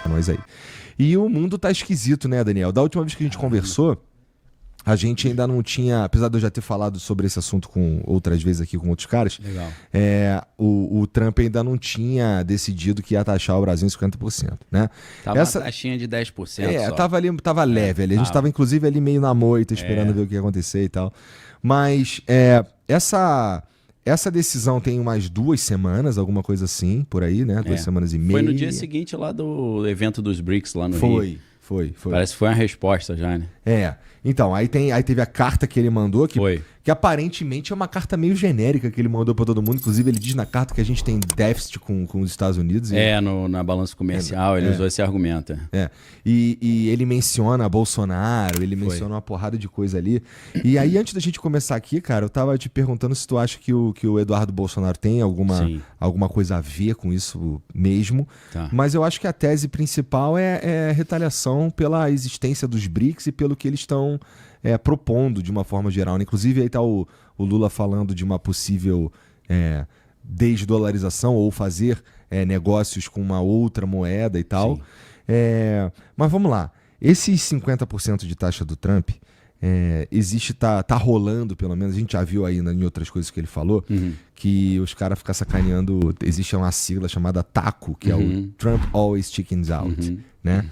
nós aí. E o mundo tá esquisito, né, Daniel? Da última vez que a gente conversou, a gente ainda não tinha, apesar de eu já ter falado sobre esse assunto com outras vezes aqui com outros caras, Legal. O Trump ainda não tinha decidido que ia taxar o Brasil em 50%, né? Tava uma taxinha de 10% só. Tava leve ali. A gente tava inclusive ali meio na moita, esperando ver o que ia acontecer e tal. Mas essa decisão tem umas 2 semanas, alguma coisa assim, por aí, né? 2 semanas e meia. Foi no dia seguinte lá do evento dos BRICS lá no Rio. Foi. Parece que foi uma resposta já, né? Então, aí teve a carta que ele mandou, que aparentemente é uma carta meio genérica que ele mandou pra todo mundo. Inclusive, ele diz na carta que a gente tem déficit com os Estados Unidos. Na balança comercial, ele usou esse argumento. E ele menciona Bolsonaro, ele menciona uma porrada de coisa ali. E aí, antes da gente começar aqui, cara, eu tava te perguntando se tu acha que o Eduardo Bolsonaro tem alguma coisa a ver com isso mesmo. Tá. Mas eu acho que a tese principal é retaliação pela existência dos BRICS e pelo que eles estão propondo de uma forma geral, né? Inclusive aí tá o Lula falando de uma possível desdolarização ou fazer negócios com uma outra moeda e tal. Mas vamos lá, esses 50% de taxa do Trump tá rolando, pelo menos a gente já viu aí em outras coisas que ele falou, que os caras ficam sacaneando. Existe uma sigla chamada TACO, que é o Trump Always Chickens Out, né?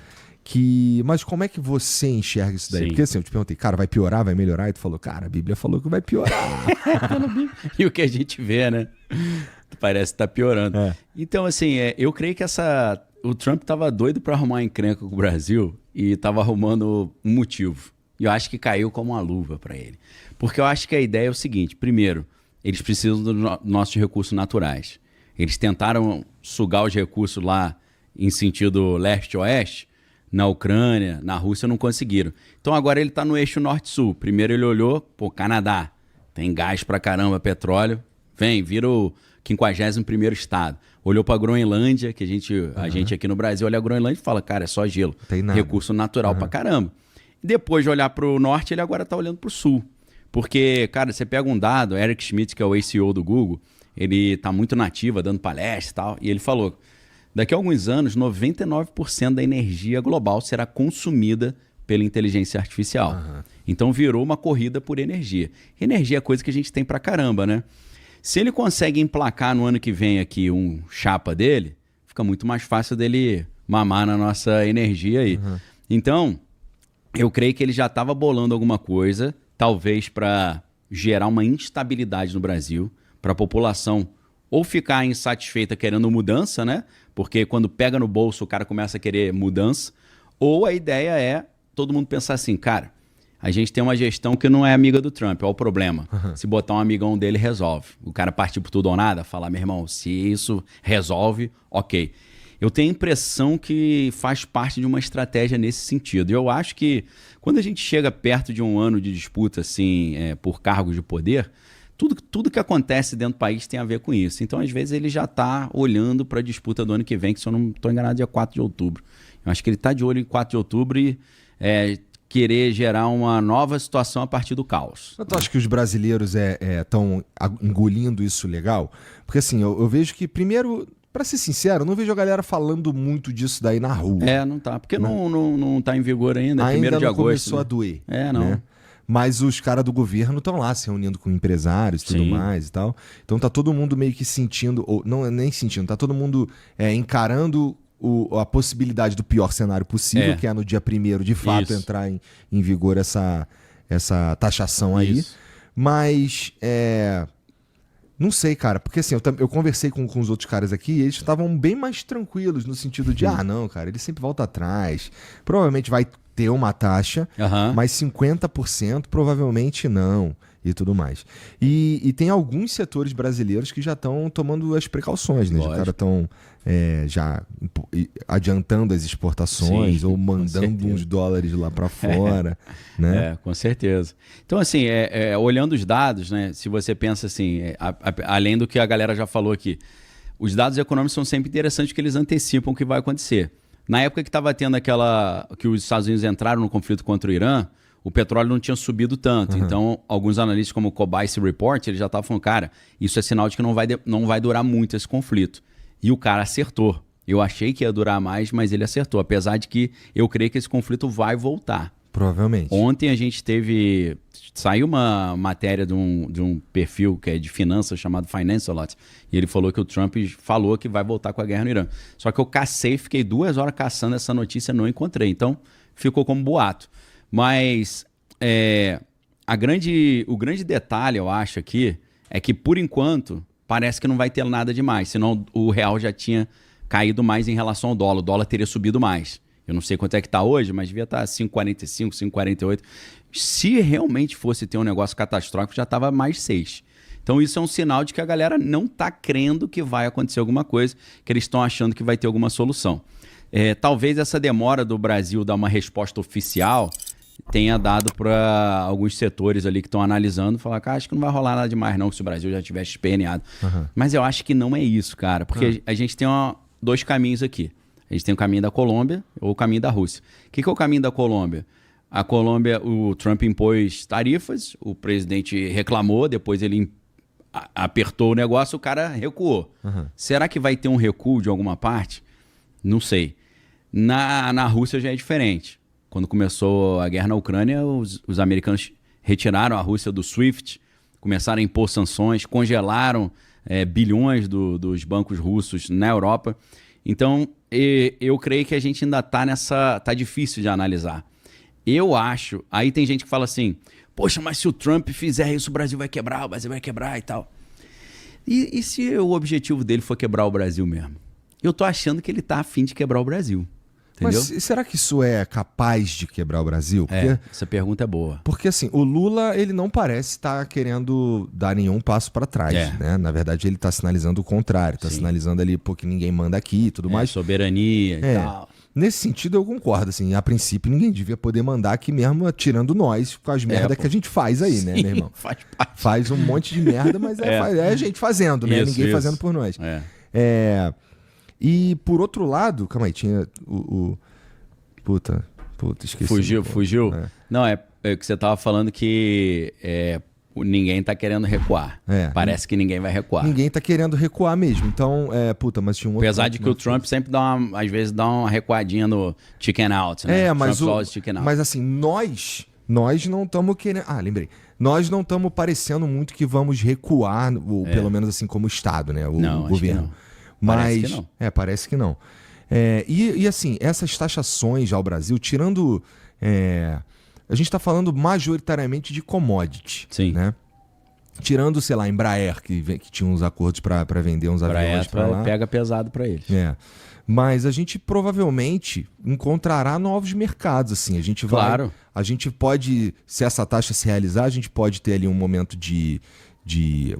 Mas como é que você enxerga isso daí? Sim. Porque assim, eu te perguntei, cara, vai piorar, vai melhorar? E tu falou, cara, a Bíblia falou que vai piorar. E o que a gente vê, né? Parece que tá piorando. Então, assim, eu creio que o Trump tava doido para arrumar uma encrenca com o Brasil e tava arrumando um motivo. E eu acho que caiu como uma luva para ele. Porque eu acho que a ideia é o seguinte: primeiro, eles precisam dos nossos recursos naturais. Eles tentaram sugar os recursos lá em sentido leste-oeste, na Ucrânia, na Rússia, não conseguiram. Então agora ele está no eixo norte-sul. Primeiro ele olhou, Canadá, tem gás pra caramba, petróleo, vira o 51º estado. Olhou pra Groenlândia, que a gente aqui no Brasil olha a Groenlândia e fala, cara, é só gelo. Tem nada. Recurso natural pra caramba. E depois de olhar pro norte, ele agora tá olhando pro sul. Porque, cara, você pega um dado, Eric Schmidt, que é o CEO do Google, ele tá muito nativa, dando palestra e tal, e ele falou: daqui a alguns anos, 99% da energia global será consumida pela inteligência artificial. Então virou uma corrida por energia. Energia é coisa que a gente tem pra caramba, né? Se ele consegue emplacar no ano que vem aqui um chapa dele, fica muito mais fácil dele mamar na nossa energia aí. Então, eu creio que ele já estava bolando alguma coisa, talvez para gerar uma instabilidade no Brasil, para a população ou ficar insatisfeita querendo mudança, né? Porque quando pega no bolso o cara começa a querer mudança, ou a ideia é todo mundo pensar assim, cara, a gente tem uma gestão que não é amiga do Trump, olha o problema. Se botar um amigão dele, resolve. O cara partir por tudo ou nada, falar, meu irmão, se isso resolve, ok. Eu tenho a impressão que faz parte de uma estratégia nesse sentido. E eu acho que quando a gente chega perto de um ano de disputa assim, por cargos de poder, tudo que acontece dentro do país tem a ver com isso. Então, às vezes, ele já está olhando para a disputa do ano que vem, que se eu não estou enganado, dia 4 de outubro. Eu acho que ele está de olho em 4 de outubro e querer gerar uma nova situação a partir do caos. Tu acha que os brasileiros estão engolindo isso legal? Porque assim, eu vejo que, primeiro, pra ser sincero, eu não vejo a galera falando muito disso daí na rua. Não tá, porque não tá em vigor ainda, é 1º de agosto. Começou a doer. Não. Né? Mas os caras do governo estão lá se reunindo com empresários e tudo mais e tal. Então tá todo mundo meio que sentindo, ou não nem sentindo, tá todo mundo encarando a possibilidade do pior cenário possível, que é no dia 1º, de fato, entrar em vigor essa taxação aí. Isso. Mas, não sei, cara, porque assim, eu conversei com os outros caras aqui e eles estavam bem mais tranquilos, no sentido de, não, cara, ele sempre volta atrás. Provavelmente vai ter uma taxa, mas 50% provavelmente não. E tudo mais. E tem alguns setores brasileiros que já estão tomando as precauções, né? Os caras estão já adiantando as exportações ou mandando uns dólares lá para fora, né? Com certeza. Então, assim, olhando os dados, né? Se você pensa assim, além do que a galera já falou aqui, os dados econômicos são sempre interessantes porque eles antecipam o que vai acontecer. Na época que estava tendo que os Estados Unidos entraram no conflito contra o Irã, o petróleo não tinha subido tanto. Então, alguns analistas como o Cobice Report, ele já estavam falando, cara, isso é sinal de que não vai durar muito esse conflito. E o cara acertou. Eu achei que ia durar mais, mas ele acertou. Apesar de que eu creio que esse conflito vai voltar. Provavelmente. Ontem a gente teve... Saiu uma matéria de um perfil que é de finanças chamado Financialot. E ele falou que o Trump falou que vai voltar com a guerra no Irã. Só que eu cacei, fiquei 2 horas caçando essa notícia, não encontrei. Então, ficou como boato. Mas o grande detalhe, eu acho, aqui, é que, por enquanto, parece que não vai ter nada demais. Senão o real já tinha caído mais em relação ao dólar. O dólar teria subido mais. Eu não sei quanto é que está hoje, mas devia estar 5,45, 5,48. Se realmente fosse ter um negócio catastrófico, já estava mais 6. Então isso é um sinal de que a galera não está crendo que vai acontecer alguma coisa, que eles estão achando que vai ter alguma solução. Talvez essa demora do Brasil dar uma resposta oficial tenha dado para alguns setores ali que estão analisando, falar que acho que não vai rolar nada demais não, se o Brasil já tivesse esperneado. Uhum. Mas eu acho que não é isso, cara, porque a gente tem 2 caminhos aqui. A gente tem o caminho da Colômbia ou o caminho da Rússia. O que é o caminho da Colômbia? A Colômbia, o Trump impôs tarifas, o presidente reclamou, depois ele apertou o negócio, o cara recuou. Uhum. Será que vai ter um recuo de alguma parte? Não sei. Na Rússia já é diferente. Quando começou a guerra na Ucrânia, os americanos retiraram a Rússia do SWIFT, começaram a impor sanções, congelaram bilhões dos bancos russos na Europa. Então, eu creio que a gente ainda tá difícil de analisar. Eu acho, aí tem gente que fala assim, poxa, mas se o Trump fizer isso, o Brasil vai quebrar e tal. E se o objetivo dele for quebrar o Brasil mesmo? Eu tô achando que ele tá a fim de quebrar o Brasil. Entendeu? Mas será que isso é capaz de quebrar o Brasil? Porque, essa pergunta é boa. Porque assim, o Lula, ele não parece estar querendo dar nenhum passo para trás, né? Na verdade, ele está sinalizando o contrário. Está sinalizando ali, pô, que ninguém manda aqui e tudo mais. Soberania e tal. Nesse sentido, eu concordo, assim, a princípio ninguém devia poder mandar aqui mesmo, tirando nós, com as merda que a gente faz aí, né, meu irmão? Faz parte. Faz um monte de merda, mas é a gente fazendo, né? Ninguém fazendo por nós. E por outro lado, calma aí, tinha Puta, esqueci. Fugiu? Não, é que você tava falando que ninguém tá querendo recuar. Parece que ninguém vai recuar. Ninguém tá querendo recuar mesmo. Então, mas tinha um outro... Apesar de que o Trump sempre às vezes dá uma recuadinha no chicken out, né? Mas assim, nós não estamos querendo... lembrei. Nós não estamos parecendo muito que vamos recuar, ou pelo menos assim como Estado, né? O governo. Acho que não. Parece que não. Parece que não. E assim, essas taxações ao Brasil, tirando... a gente está falando majoritariamente de commodity. Sim. Né? Tirando, sei lá, Embraer, que tinha uns acordos para vender uns aviões para lá. Pega pesado para eles. Mas a gente provavelmente encontrará novos mercados, assim. A gente pode, se essa taxa se realizar, a gente pode ter ali um momento de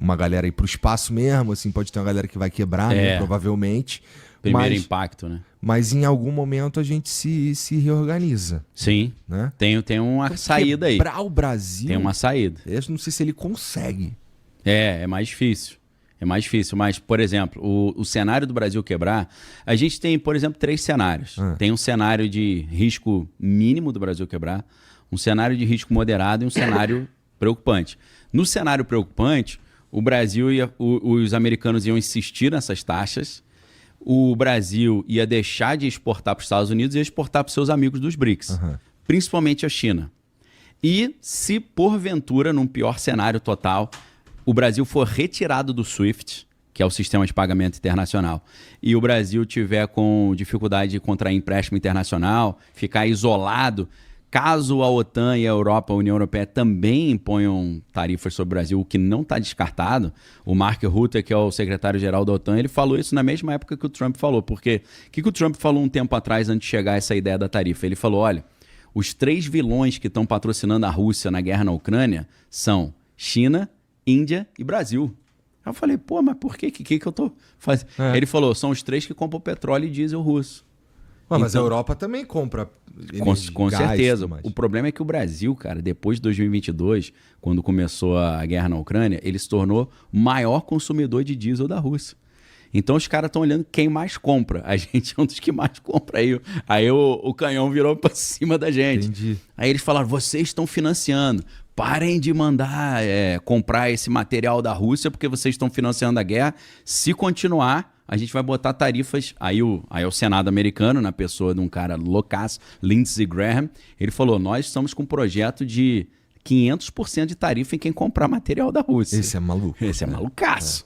uma galera ir para o espaço mesmo, assim, pode ter uma galera que vai quebrar, né, provavelmente. Primeiro impacto, né? Mas em algum momento a gente se reorganiza. Sim, né? Tem uma saída aí. Quebrar o Brasil... Tem uma saída. Eu não sei se ele consegue. É mais difícil. Mas, por exemplo, o cenário do Brasil quebrar... A gente tem, por exemplo, 3 cenários. Tem um cenário de risco mínimo do Brasil quebrar, um cenário de risco moderado e um cenário preocupante. No cenário preocupante, o Brasil os americanos iam insistir nessas taxas, o Brasil ia deixar de exportar para os Estados Unidos e ia exportar para os seus amigos dos BRICS, principalmente a China. E se, porventura, num pior cenário total, o Brasil for retirado do SWIFT, que é o sistema de pagamento internacional, e o Brasil tiver com dificuldade de contrair empréstimo internacional, ficar isolado, caso a OTAN e a Europa, a União Europeia, também imponham tarifas sobre o Brasil, o que não está descartado, o Mark Rutte, que é o secretário-geral da OTAN, ele falou isso na mesma época que o Trump falou. Porque o que o Trump falou um tempo atrás, antes de chegar a essa ideia da tarifa? Ele falou, olha, os 3 vilões que estão patrocinando a Rússia na guerra na Ucrânia são China, Índia e Brasil. Eu falei, mas por quê? O que eu tô fazendo? Ele falou, são os 3 que compram petróleo e diesel russo. Mas a Europa também compra com certeza. Gás, o problema é que o Brasil, cara, depois de 2022, quando começou a guerra na Ucrânia, ele se tornou o maior consumidor de diesel da Rússia. Então os caras estão olhando quem mais compra. A gente é um dos que mais compra aí. Aí o canhão virou para cima da gente. Entendi. Aí eles falaram, vocês estão financiando. Parem de mandar comprar esse material da Rússia porque vocês estão financiando a guerra. Se continuar, a gente vai botar tarifas. Aí é o Senado americano, na pessoa de um cara loucaço, Lindsey Graham, ele falou, nós estamos com um projeto de 500% de tarifa em quem comprar material da Rússia. Esse é maluco. Esse é malucaço.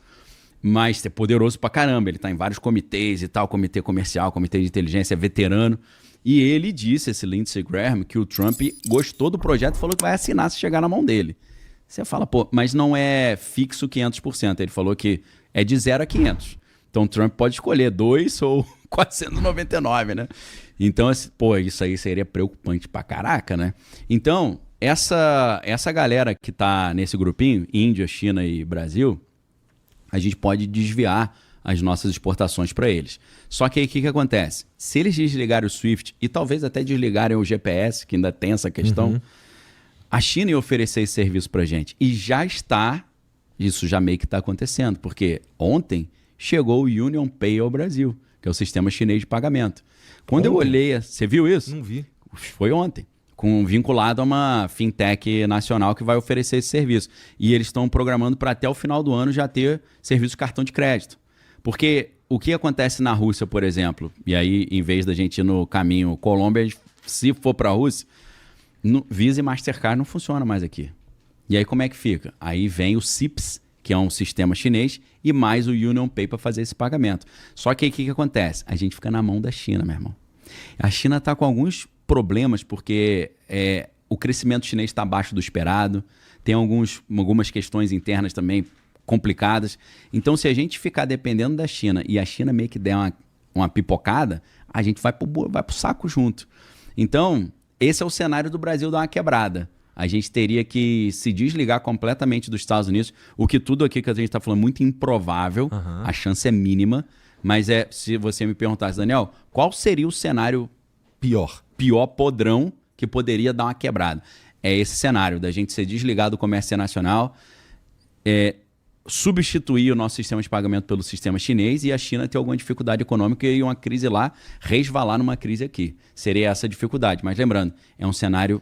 Mas é poderoso pra caramba. Ele tá em vários comitês e tal, comitê comercial, comitê de inteligência, é veterano. E ele disse, esse Lindsey Graham, que o Trump gostou do projeto e falou que vai assinar se chegar na mão dele. Você fala, pô, mas não é fixo 500%. Ele falou que é de 0 a 500. Então o Trump pode escolher 2 ou 499, né? Então, pô, isso aí seria preocupante pra caraca, né? Então, essa galera que tá nesse grupinho, Índia, China e Brasil, a gente pode desviar as nossas exportações para eles. Só que aí o que acontece? Se eles desligarem o SWIFT e talvez até desligarem o GPS, que ainda tem essa questão, a China ia oferecer esse serviço para a gente. E já está, isso já meio que está acontecendo, porque ontem chegou o Union Pay ao Brasil, que é o sistema chinês de pagamento. Quando eu olhei, você viu isso? Não vi. Foi ontem. Vinculado a uma fintech nacional que vai oferecer esse serviço. E eles estão programando para até o final do ano já ter serviço de cartão de crédito. Porque o que acontece na Rússia, por exemplo, e aí em vez da gente ir no caminho Colômbia, se for para a Rússia, Visa e Mastercard não funciona mais aqui. E aí como é que fica? Aí vem o CIPS, que é um sistema chinês, e mais o Union Pay para fazer esse pagamento. Só que aí o que acontece? A gente fica na mão da China, meu irmão. A China está com alguns problemas porque o crescimento chinês está abaixo do esperado, tem algumas questões internas também complicadas. Então, se a gente ficar dependendo da China e a China meio que der uma pipocada, a gente vai pro saco junto. Então, esse é o cenário do Brasil dar uma quebrada. A gente teria que se desligar completamente dos Estados Unidos, o que tudo aqui que a gente está falando é muito improvável, a chance é mínima, mas se você me perguntasse, Daniel, qual seria o cenário pior podrão que poderia dar uma quebrada? É esse cenário da gente ser desligado do comércio internacional, substituir o nosso sistema de pagamento pelo sistema chinês e a China ter alguma dificuldade econômica e uma crise lá resvalar numa crise aqui. Seria essa a dificuldade. Mas lembrando, é um cenário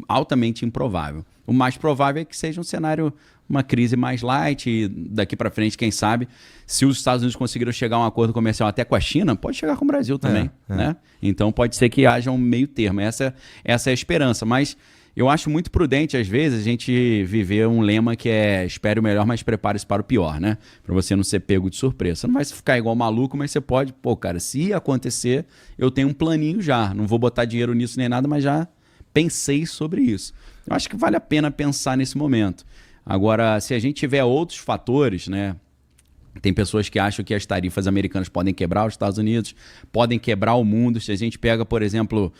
altamente improvável. O mais provável é que seja um cenário, uma crise mais light e daqui para frente, quem sabe, se os Estados Unidos conseguiram chegar a um acordo comercial até com a China, pode chegar com o Brasil também. Né? Então pode ser que haja um meio termo. Essa é a esperança. Mas eu acho muito prudente, às vezes, a gente viver um lema que é espere o melhor, mas prepare-se para o pior, né? Para você não ser pego de surpresa. Você não vai ficar igual maluco, mas você pode, cara, se acontecer, eu tenho um planinho já. Não vou botar dinheiro nisso nem nada, mas já pensei sobre isso. Eu acho que vale a pena pensar nesse momento. Agora, se a gente tiver outros fatores, né? Tem pessoas que acham que as tarifas americanas podem quebrar os Estados Unidos, podem quebrar o mundo. Se a gente pega, por exemplo,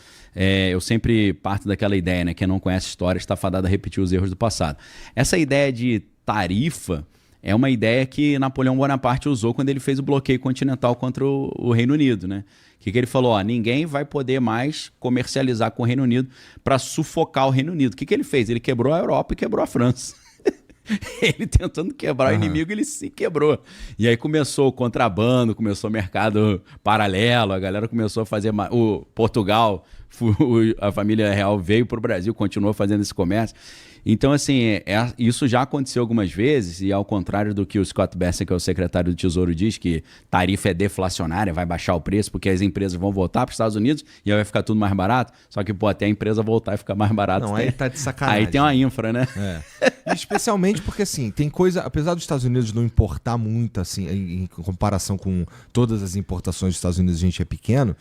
eu sempre parto daquela ideia, né? Quem não conhece história está fadado a repetir os erros do passado. Essa ideia de tarifa é uma ideia que Napoleão Bonaparte usou quando ele fez o bloqueio continental contra o Reino Unido, né? O que ele falou? Ninguém vai poder mais comercializar com o Reino Unido para sufocar o Reino Unido. O que ele fez? Ele quebrou a Europa e quebrou a França. Ele tentando quebrar o inimigo, ele se quebrou. E aí começou o contrabando, começou o mercado paralelo, a galera começou a fazer... O Portugal, a família real veio para o Brasil, continuou fazendo esse comércio. Então, assim, isso já aconteceu algumas vezes, e ao contrário do que o Scott Bessent, que é o secretário do Tesouro, diz, que tarifa é deflacionária, vai baixar o preço, porque as empresas vão voltar para os Estados Unidos e aí vai ficar tudo mais barato. Só que, até a empresa voltar e ficar mais barato... Não, aí tá de sacanagem. Aí tem uma infra, né? Especialmente porque, assim, tem coisa... Apesar dos Estados Unidos não importar muito, assim, em comparação com todas as importações dos Estados Unidos, a gente é pequeno...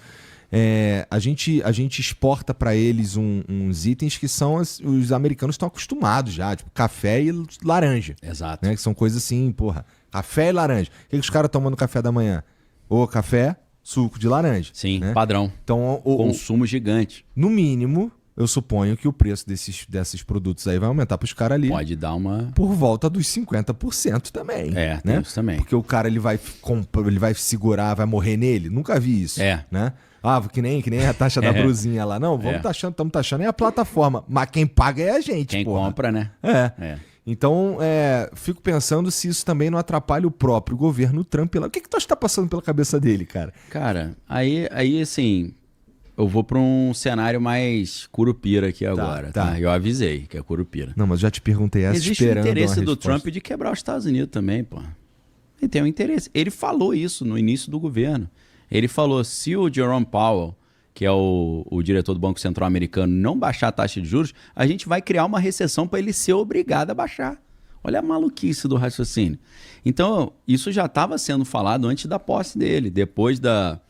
A gente exporta para eles uns itens que são os americanos estão acostumados já, tipo café e laranja. Exato. Né? Que são coisas assim, café e laranja. O que os caras tomam no café da manhã? Café, suco de laranja. Sim, né? Padrão. Então, consumo gigante. No mínimo, eu suponho que o preço desses produtos aí vai aumentar para os caras ali. Pode dar uma... Por volta dos 50% também. Né? Tem isso também. Porque o cara ele vai segurar, vai morrer nele. Nunca vi isso. Né? Que nem a taxa da brusinha lá. Não, estamos taxando é a plataforma. Mas quem paga é a gente, Quem compra, né? Então, fico pensando se isso também não atrapalha o próprio governo Trump. O que tu acha que tá passando pela cabeça dele, cara? Cara, aí assim, eu vou para um cenário mais curupira aqui agora, tá? Eu avisei que é curupira. Não, mas já te perguntei essa Existe o interesse do Trump de quebrar os Estados Unidos também, pô. Ele tem um interesse. Ele falou isso no início do governo. Ele falou, se o Jerome Powell, que é o diretor do Banco Central americano, não baixar a taxa de juros, a gente vai criar uma recessão para ele ser obrigado a baixar. Olha a maluquice do raciocínio. Então, isso já estava sendo falado antes da posse dele. Depois da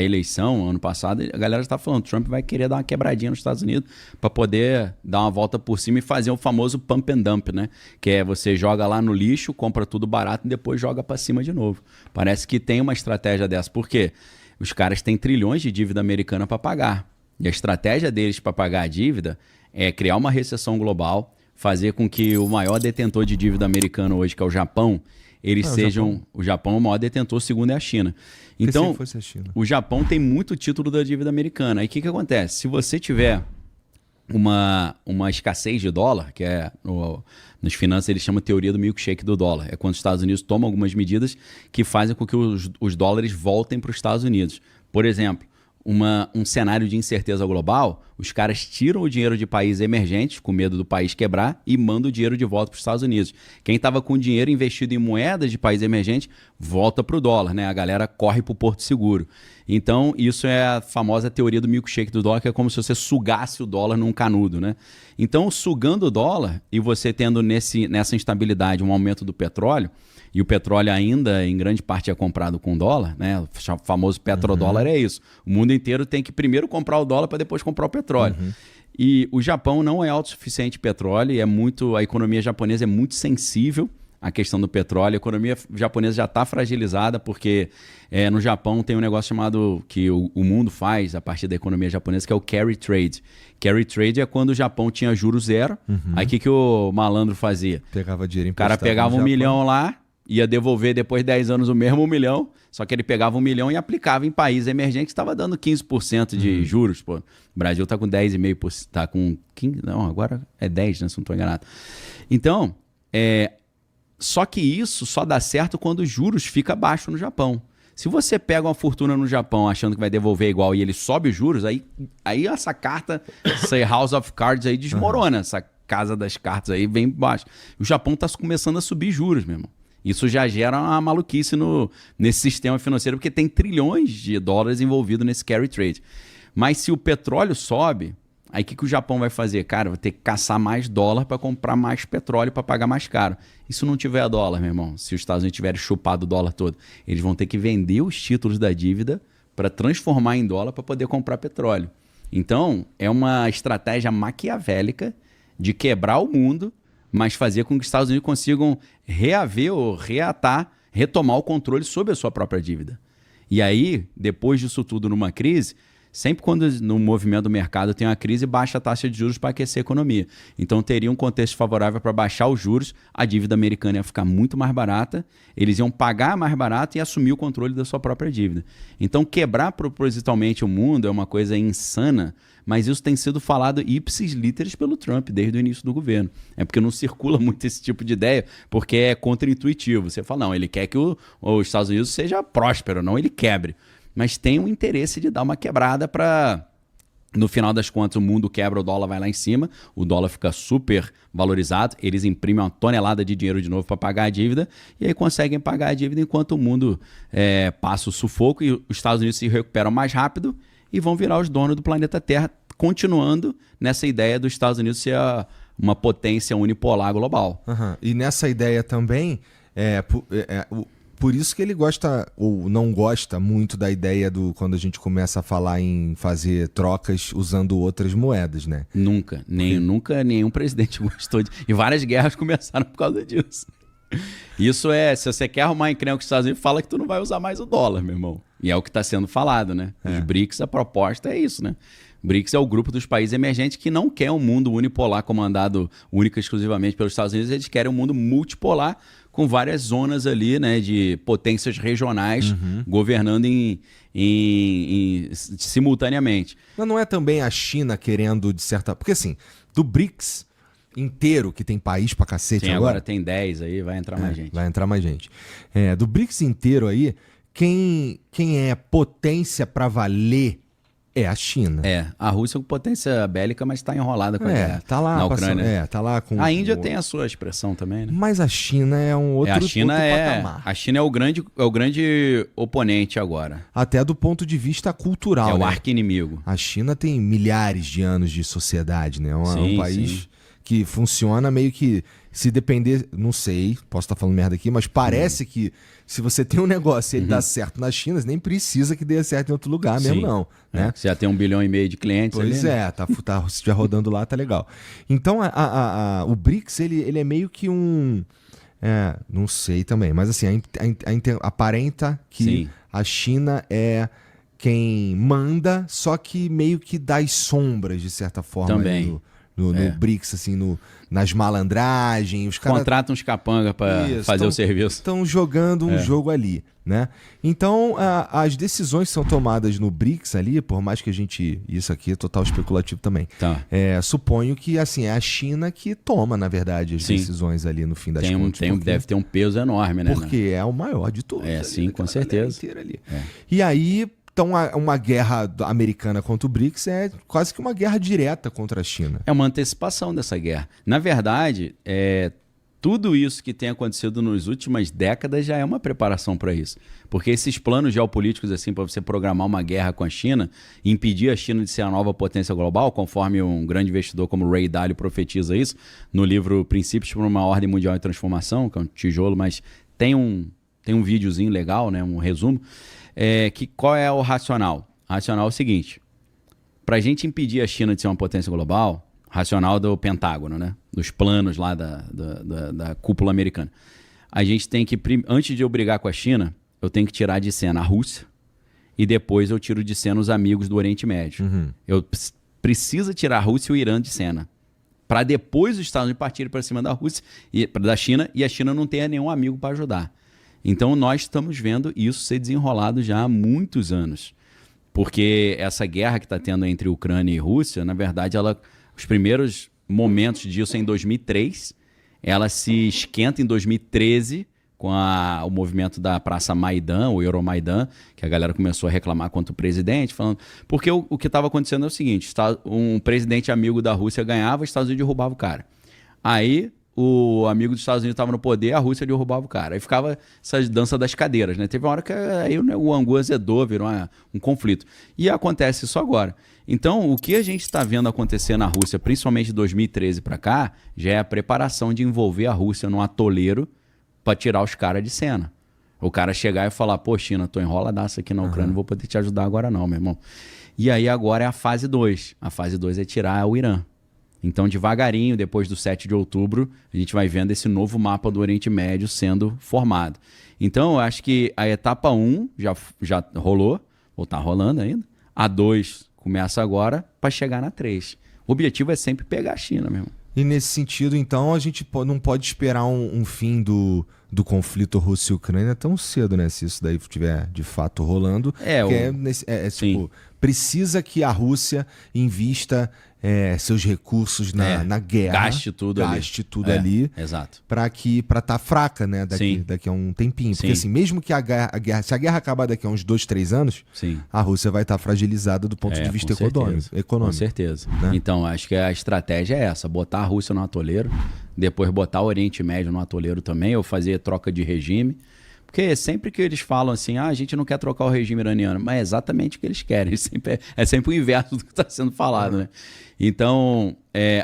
eleição, ano passado, a galera já estava falando, Trump vai querer dar uma quebradinha nos Estados Unidos para poder dar uma volta por cima e fazer o famoso pump and dump, né? Que é você joga lá no lixo, compra tudo barato e depois joga para cima de novo. Parece que tem uma estratégia dessa. Por quê? Os caras têm trilhões de dívida americana para pagar. E a estratégia deles para pagar a dívida é criar uma recessão global, fazer com que o maior detentor de dívida americano hoje, que é o Japão, eles sejam... O Japão é o maior detentor, segundo é a China. Então, fosse a China. O Japão tem muito título da dívida americana. Aí o que acontece? Se você tiver uma escassez de dólar, que é nas finanças eles chamam de teoria do milkshake do dólar. É quando os Estados Unidos tomam algumas medidas que fazem com que os dólares voltem para os Estados Unidos. Por exemplo, um cenário de incerteza global, os caras tiram o dinheiro de países emergentes, com medo do país quebrar, e mandam o dinheiro de volta para os Estados Unidos. Quem estava com dinheiro investido em moedas de países emergentes, volta para o dólar, né? A galera corre para o Porto Seguro. Então, isso é a famosa teoria do milkshake do dólar, que é como se você sugasse o dólar num canudo, né? Então, sugando o dólar e você tendo nessa instabilidade um aumento do petróleo, e o petróleo ainda, em grande parte, é comprado com dólar, né? O famoso petrodólar é isso. O mundo inteiro tem que primeiro comprar o dólar para depois comprar o petróleo. E o Japão não é autossuficiente em petróleo, e a economia japonesa é muito sensível à questão do petróleo. A economia japonesa já está fragilizada, porque no Japão tem um negócio chamado, que o mundo faz a partir da economia japonesa, que é o carry trade. Carry trade é quando o Japão tinha juros zero. Aí o que o malandro fazia? Pegava dinheiro emprestado. O cara pegava 1 milhão lá, ia devolver depois de 10 anos o mesmo 1 milhão, só que ele pegava 1 milhão e aplicava em países emergentes que estava dando 15% de juros. Pô. O Brasil está com 10,5%, está com 15%, não, agora é 10%, né, se não estou enganado. Então, só que isso só dá certo quando os juros ficam baixos no Japão. Se você pega uma fortuna no Japão achando que vai devolver igual e ele sobe os juros, aí essa carta, essa House of Cards aí desmorona, essa casa das cartas aí vem baixo. O Japão está começando a subir juros, meu irmão. Isso já gera uma maluquice nesse sistema financeiro, porque tem trilhões de dólares envolvidos nesse carry trade. Mas se o petróleo sobe, aí o que o Japão vai fazer? Cara, vai ter que caçar mais dólar para comprar mais petróleo para pagar mais caro. E se não tiver dólar, meu irmão? Se os Estados Unidos tiverem chupado o dólar todo, eles vão ter que vender os títulos da dívida para transformar em dólar para poder comprar petróleo. Então, é uma estratégia maquiavélica de quebrar o mundo, mas fazer com que os Estados Unidos consigam reaver ou retomar o controle sobre a sua própria dívida. E aí, depois disso tudo numa crise, sempre quando no movimento do mercado tem uma crise, baixa a taxa de juros para aquecer a economia. Então teria um contexto favorável para baixar os juros, a dívida americana ia ficar muito mais barata, eles iam pagar mais barato e assumir o controle da sua própria dívida. Então quebrar propositalmente o mundo é uma coisa insana, mas isso tem sido falado ipsis literis pelo Trump desde o início do governo. É porque não circula muito esse tipo de ideia, porque é contraintuitivo. Você fala, não, ele quer que os Estados Unidos seja próspero, não ele quebre. Mas tem um interesse de dar uma quebrada para, no final das contas, o mundo quebra, o dólar vai lá em cima, o dólar fica super valorizado, eles imprimem uma tonelada de dinheiro de novo para pagar a dívida, e aí conseguem pagar a dívida enquanto o mundo passa o sufoco e os Estados Unidos se recuperam mais rápido e vão virar os donos do planeta Terra, continuando nessa ideia dos Estados Unidos ser uma potência unipolar global. E nessa ideia também, por isso que ele gosta ou não gosta muito da ideia quando a gente começa a falar em fazer trocas usando outras moedas, né? Nunca nenhum presidente gostou e várias guerras começaram por causa disso. Isso se você quer arrumar encrenca com os Estados Unidos, fala que tu não vai usar mais o dólar, meu irmão. E é o que está sendo falado, né? Os BRICS, a proposta é isso, né? BRICS é o grupo dos países emergentes que não quer um mundo unipolar comandado única e exclusivamente pelos Estados Unidos, eles querem um mundo multipolar com várias zonas ali, né, de potências regionais governando simultaneamente. Mas não é também a China querendo, de certa... Porque assim, do BRICS inteiro, que tem país pra cacete agora tem 10 aí, vai entrar mais gente. Vai entrar mais gente. Do BRICS inteiro aí, quem é potência pra valer é a China. A Rússia com potência bélica, mas está enrolada com a guerra tá lá na Ucrânia. tá lá com a Índia tem a sua expressão também, né? Mas a China é um outro patamar. A China é o grande oponente agora. Até do ponto de vista cultural, É o né? arqui-inimigo. A China tem milhares de anos de sociedade, né? É um país que funciona meio que, se depender, não sei, posso estar falando merda aqui, mas parece que se você tem um negócio e ele dá certo na China, você nem precisa que dê certo em outro lugar mesmo, não. Né? Você já tem 1,5 bilhão de clientes ali, Pois né? se estiver rodando lá, tá legal. Então, o BRICS, ele é meio que um... não sei também, mas assim, aparenta que Sim. a China é quem manda, só que meio que dá as sombras, de certa forma. Também. No BRICS, assim, nas malandragens. Os caras Contratam uns capanga para fazer o serviço. Estão jogando um jogo ali, né? Então, as decisões que são tomadas no BRICS ali, por mais que a gente... Isso aqui é total especulativo também. Tá. Suponho que, assim, é a China que toma, na verdade, as decisões ali no fim das contas. Deve ter um peso enorme, né? Porque é o maior de todos. Sim, com certeza. Ali. E aí... Então, uma guerra americana contra o BRICS é quase que uma guerra direta contra a China. É uma antecipação dessa guerra. Na verdade, tudo isso que tem acontecido nas últimas décadas já é uma preparação para isso. Porque esses planos geopolíticos, assim, para você programar uma guerra com a China, impedir a China de ser a nova potência global, conforme um grande investidor como Ray Dalio profetiza isso, no livro Princípios para uma Ordem Mundial em Transformação, que é um tijolo, mas tem um videozinho legal, né, um resumo. Qual é o racional? O racional é o seguinte: para a gente impedir a China de ser uma potência global, racional do Pentágono, né? Dos planos lá da cúpula americana, a gente tem que, antes de eu brigar com a China, eu tenho que tirar de cena a Rússia e depois eu tiro de cena os amigos do Oriente Médio. Eu preciso tirar a Rússia e o Irã de cena, para depois os Estados Unidos partirem para cima da Rússia da China, e a China não tenha nenhum amigo para ajudar. Então, nós estamos vendo isso ser desenrolado já há muitos anos. Porque essa guerra que está tendo entre Ucrânia e Rússia, na verdade, os primeiros momentos disso é em 2003. Ela se esquenta em 2013 com o movimento da Praça Maidan, o Euromaidan, que a galera começou a reclamar contra o presidente, falando... Porque o que estava acontecendo é o seguinte: um presidente amigo da Rússia ganhava, os Estados Unidos derrubavam o cara. Aí... o amigo dos Estados Unidos estava no poder, a Rússia derrubava o cara. Aí ficava essa dança das cadeiras, né? Teve uma hora que aí o angu azedou, virou um conflito. E acontece isso agora. Então, o que a gente está vendo acontecer na Rússia, principalmente de 2013 para cá, já é a preparação de envolver a Rússia num atoleiro para tirar os caras de cena. O cara chegar e falar: pô, China, tô enroladaço aqui na Ucrânia, não vou poder te ajudar agora não, meu irmão. E aí agora é a fase 2. A fase 2 é tirar o Irã. Então, devagarinho, depois do 7 de outubro, a gente vai vendo esse novo mapa do Oriente Médio sendo formado. Então, eu acho que a etapa 1 já rolou, ou está rolando ainda. A 2 começa agora para chegar na 3. O objetivo é sempre pegar a China mesmo. E nesse sentido, então, a gente não pode esperar um fim do conflito Rússia e Ucrânia tão cedo, né? Se isso daí estiver de fato rolando. Tipo, precisa que a Rússia invista seus recursos na guerra. Gaste tudo ali. Exato. Para estar fraca, né? Daqui a um tempinho. Porque assim, mesmo que se a guerra acabar daqui a uns 2, 3 anos, a Rússia vai estar fragilizada do ponto de vista econômico. Com certeza. Né? Então, acho que a estratégia é essa: botar a Rússia no atoleiro, depois botar o Oriente Médio no atoleiro também, ou fazer troca de regime. Porque sempre que eles falam assim, a gente não quer trocar o regime iraniano, mas é exatamente o que eles querem. É sempre o inverso do que está sendo falado, né? Então,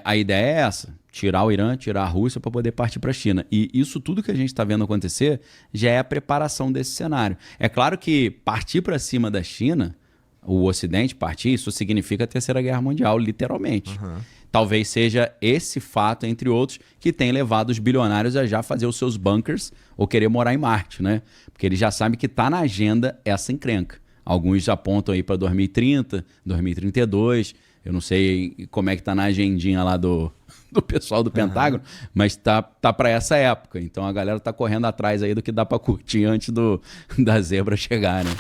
a ideia é essa: tirar o Irã, tirar a Rússia para poder partir para a China. E isso tudo que a gente está vendo acontecer já é a preparação desse cenário. É claro que partir para cima da China, o Ocidente partir, isso significa a Terceira Guerra Mundial, literalmente. Talvez seja esse fato, entre outros, que tem levado os bilionários a já fazer os seus bunkers ou querer morar em Marte, né? Porque eles já sabem que está na agenda essa encrenca. Alguns apontam aí para 2030, 2032. Eu não sei como é que está na agendinha lá do pessoal do Pentágono, mas tá para essa época. Então a galera tá correndo atrás aí do que dá para curtir antes da zebra chegar, né?